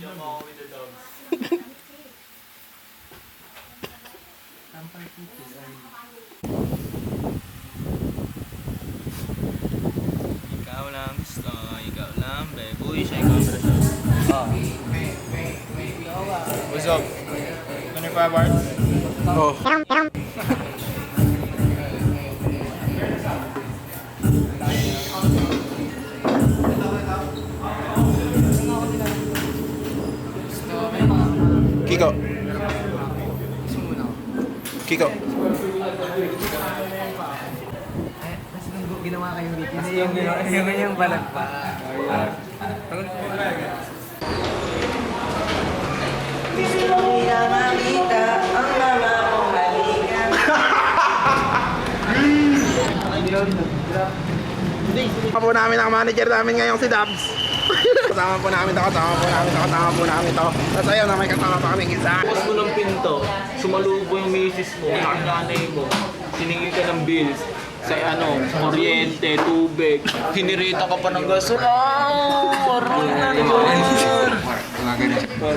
Ikaw lang gusto, ikaw lang, babe. Uy, siya ikaw lang siya. What's up? 25 hours? Oh. Kiko. Kiko. Ginawa kayong weakness. Yung balagpa. Gusto nila makita ang mama kong balikan. Kasama po namin ang manager namin ngayong si Dabs. Kasama po namin to. Tapos ayun na may kasama pa kami isa. Tapos mo ng pinto, sumalubo yung misis mo, nanay mo, siningil ka ng bills, sa kuryente, tubig, hinirita ka pa ng gasolina.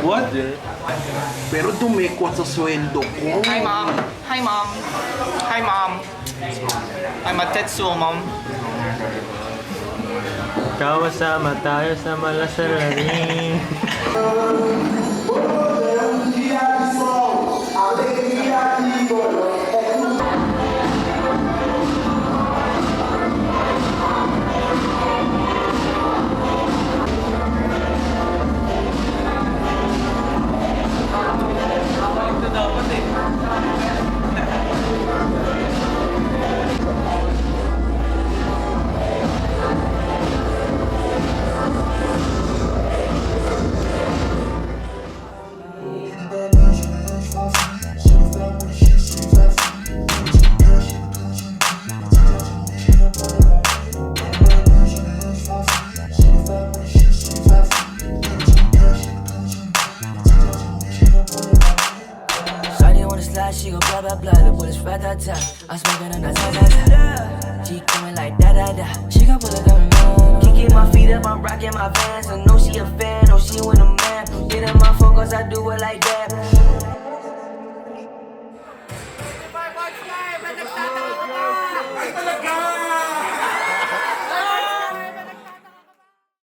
What? Pero dumikwa sa sweldo ko. Hi mom. Hi mom. Hi mom. I'm a Tetsuo mom. Kawasama tayo sa malasalarin. She go blah blah blah, the bullets rat-ta-ta. I'm smoking on that ta-ta-ta. She coming like da-da-da. She gon' pull it down the moon. Kicking my feet up, I'm rocking my Vans. I know she a fan, know she win a man. Get in my phone cause I do it like that.